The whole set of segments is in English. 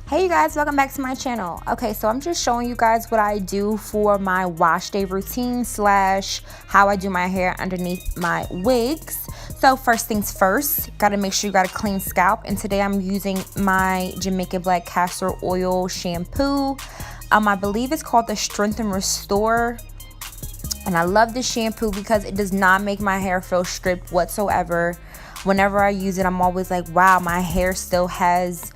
Hey you guys, welcome back to my channel. Okay, so I'm just showing you guys what I do for my wash day routine slash how I do my hair underneath my wigs. So first things first, gotta make sure you got a clean scalp, and today I'm using my Jamaican Black Castor Oil shampoo. I believe it's called the Strength and Restore. And I love this shampoo because it does not make my hair feel stripped whatsoever. Whenever I use it, I'm always like, wow, my hair still has,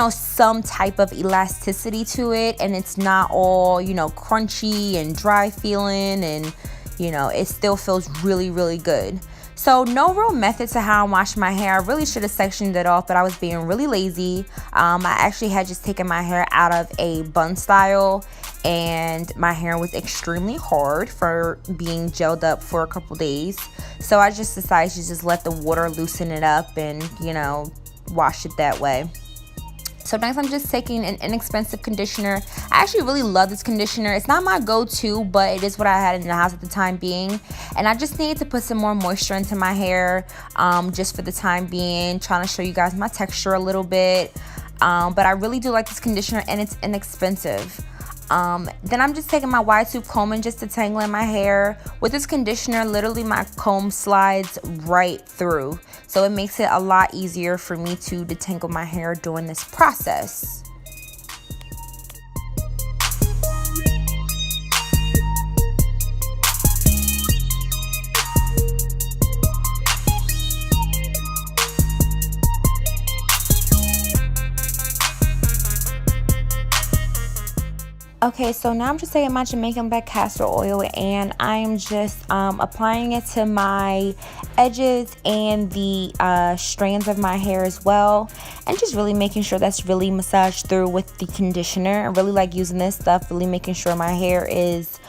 some type of elasticity to it, and it's not all, crunchy and dry feeling, and, it still feels really, really good. So no real method to how I wash my hair. I really should have sectioned it off, but I was being really lazy. I actually had just taken my hair out of a bun style, and my hair was extremely hard for being gelled up for a couple days. So I just decided to just let the water loosen it up and, wash it that way. So next I'm just taking an inexpensive conditioner. I actually really love this conditioner. It's not my go-to, but it is what I had in the house at the time being. And I just needed to put some more moisture into my hair just for the time being. Trying to show you guys my texture a little bit. But I really do like this conditioner, and it's inexpensive. Then I'm just taking my wide tooth comb and just detangling my hair. With this conditioner, literally my comb slides right through, so it makes it a lot easier for me to detangle my hair during this process. Okay, so now I'm just taking my Jamaican Black Castor Oil, and I am just applying it to my edges and the strands of my hair as well, and just really making sure that's really massaged through with the conditioner. I really like using this stuff, really making sure my hair is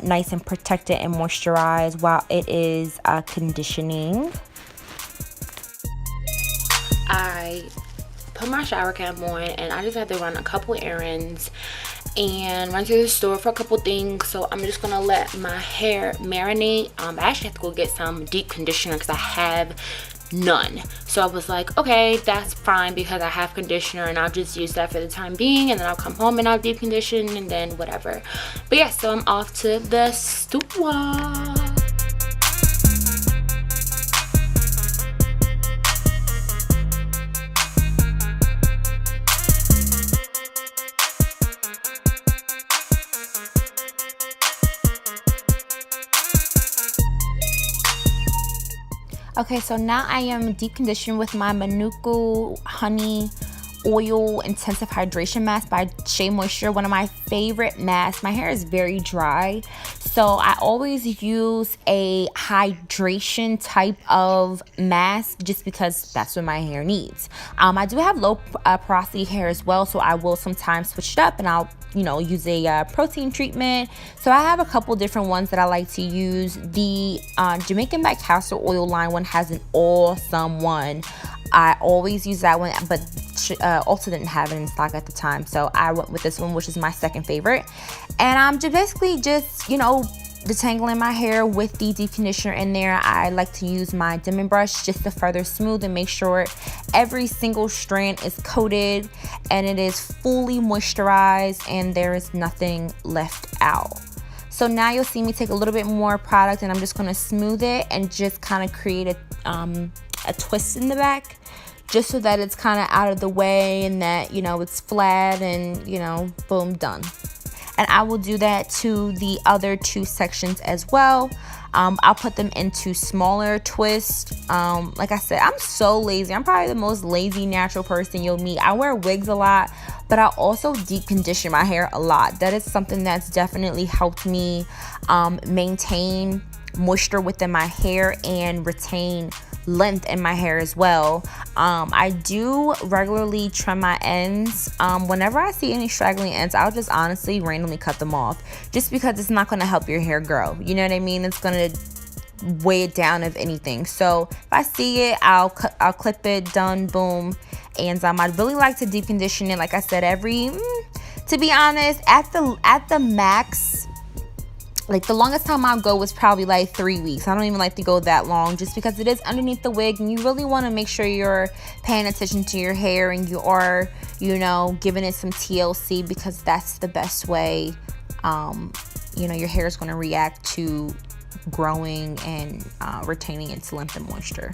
nice and protected and moisturized while it is conditioning. I put my shower cap on, and I just had to run a couple errands and run to the store for a couple things. So I'm just gonna let my hair marinate. I actually have to go get some deep conditioner because I have none. So I was like, okay, that's fine because I have conditioner, and I'll just use that for the time being, and then I'll come home and I'll deep condition and then whatever. But yeah, so I'm off to the store. Okay, so now I am deep conditioned with my Manuka Honey Oil Intensive Hydration Mask by Shea Moisture, one of my favorite masks. My hair is very dry, so I always use a hydration type of mask just because that's what my hair needs. I do have low porosity hair as well, so I will sometimes switch it up, and I'll use a protein treatment. So I have a couple different ones that I like to use. The Jamaican Black Castor Oil line one has an awesome one. I always use that one, but also didn't have it in stock at the time, so I went with this one, which is my second favorite. And I'm basically just detangling my hair with the deep conditioner in there. I like to use my diamond brush just to further smooth and make sure every single strand is coated and it is fully moisturized and there is nothing left out. So now you'll see me take a little bit more product, and I'm just going to smooth it and just kind of create a twist in the back, just so that it's kind of out of the way and that it's flat and boom, done. And I will do that to the other two sections as well. I'll put them into smaller twists. Like I said, I'm so lazy. I'm probably the most lazy natural person you'll meet. I wear wigs a lot, but I also deep condition my hair a lot. That is something that's definitely helped me maintain moisture within my hair and retain length in my hair as well. I do regularly trim my ends. Whenever I see any straggling ends, I'll just honestly randomly cut them off, just because it's not going to help your hair grow. You know what I mean? It's going to weigh it down, if anything. So if I see it, I'll clip it, done, boom. And I really like to deep condition it, like I said, to be honest, at the max, like the longest time I'll go was probably like 3 weeks. I don't even like to go that long, just because it is underneath the wig, and you really want to make sure you're paying attention to your hair, and you are, you know, giving it some TLC, because that's the best way, you know, your hair is going to react to growing and retaining its length and moisture.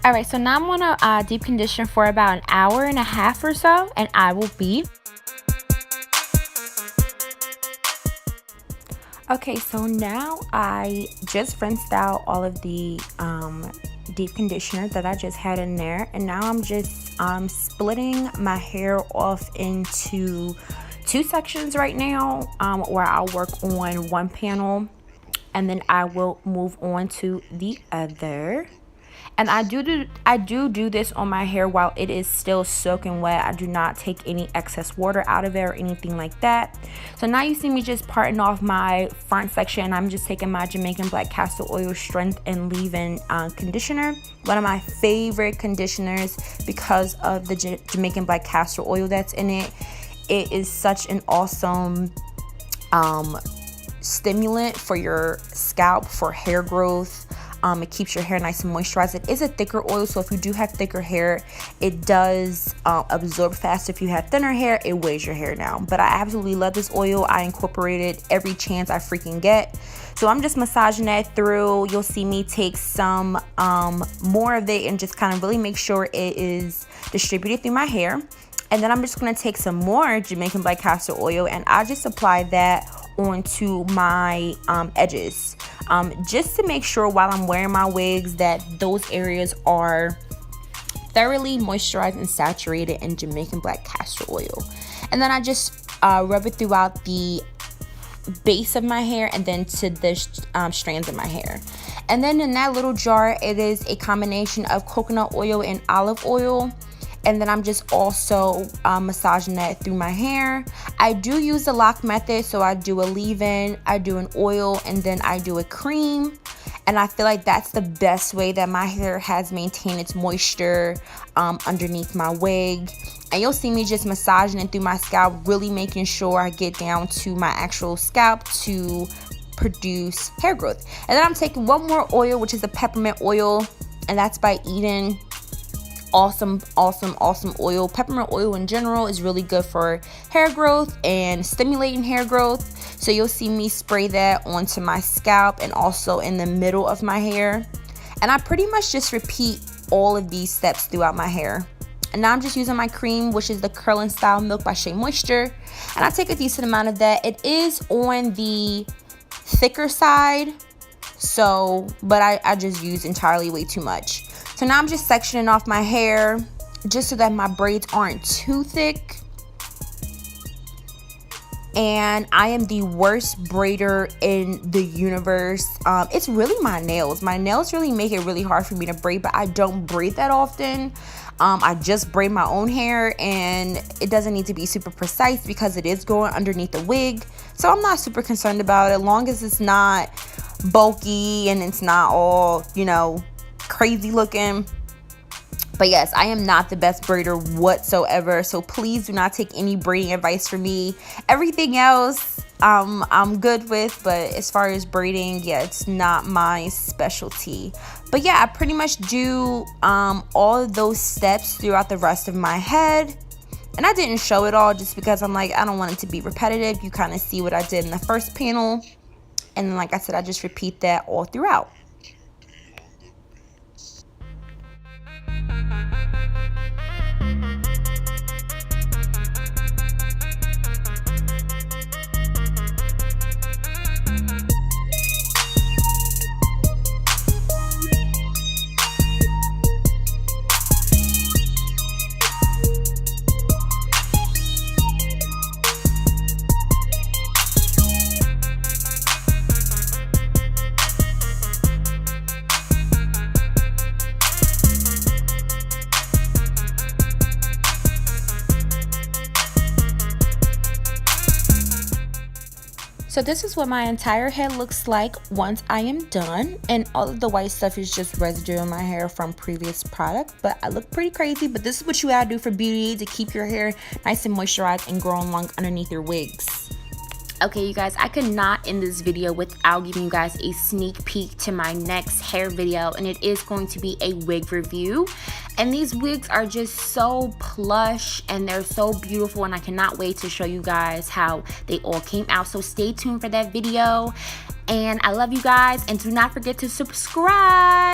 Alright, so now I'm gonna deep condition for about an hour and a half or so, and I will be. Okay, so now I just rinsed out all of the deep conditioner that I just had in there, and now I'm just splitting my hair off into two sections right now, where I'll work on one panel and then I will move on to the other. And I do this on my hair while it is still soaking wet. I do not take any excess water out of it or anything like that. So now you see me just parting off my front section. I'm just taking my Jamaican Black Castor Oil Strength and Leave-In conditioner. One of my favorite conditioners because of the Jamaican Black Castor Oil that's in it. It is such an awesome stimulant for your scalp, for hair growth. It keeps your hair nice and moisturized. It is a thicker oil, so if you do have thicker hair, it does absorb faster. If you have thinner hair, it weighs your hair down. But I absolutely love this oil. I incorporate it every chance I freaking get. So I'm just massaging that through. You'll see me take some more of it and just kind of really make sure it is distributed through my hair. And then I'm just going to take some more Jamaican Black Castor Oil and I just apply that onto my edges, just to make sure while I'm wearing my wigs that those areas are thoroughly moisturized and saturated in Jamaican Black Castor Oil. And then I just rub it throughout the base of my hair and then to the strands of my hair. And then in that little jar, it is a combination of coconut oil and olive oil. And then I'm just also massaging that through my hair. I do use the lock method, so I do a leave-in, I do an oil, and then I do a cream. And I feel like that's the best way that my hair has maintained its moisture underneath my wig. And you'll see me just massaging it through my scalp, really making sure I get down to my actual scalp to produce hair growth. And then I'm taking one more oil, which is a peppermint oil, and that's by Eden. Awesome oil. Peppermint oil in general is really good for hair growth and stimulating hair growth. So you'll see me spray that onto my scalp and also in the middle of my hair. And I pretty much just repeat all of these steps throughout my hair. And now I'm just using my cream, which is the Curl and Style Milk by Shea Moisture. And I take a decent amount of that. It is on the thicker side, so but I just use entirely way too much. So now I'm just sectioning off my hair just so that my braids aren't too thick. And I am the worst braider in the universe. It's really my nails. My nails really make it really hard for me to braid, but I don't braid that often. I just braid my own hair, and it doesn't need to be super precise because it is going underneath the wig. So I'm not super concerned about it, as long as it's not bulky and it's not all, you know, crazy looking. But yes, I am not the best braider whatsoever, so please do not take any braiding advice from me. Everything else I'm good with, but as far as braiding, yeah, it's not my specialty. But yeah, I pretty much do all of those steps throughout the rest of my head. And I didn't show it all just because I'm like, I don't want it to be repetitive. You kind of see what I did in the first panel. And then, like I said, I just repeat that all throughout. So this is what my entire head looks like once I am done, and all of the white stuff is just residue in my hair from previous product, but I look pretty crazy. But this is what you gotta do for beauty to keep your hair nice and moisturized and growing long underneath your wigs. Okay, you guys, I could not end this video without giving you guys a sneak peek to my next hair video, and it is going to be a wig review. And these wigs are just so plush and they're so beautiful, and I cannot wait to show you guys how they all came out. So stay tuned for that video, and I love you guys, and do not forget to subscribe.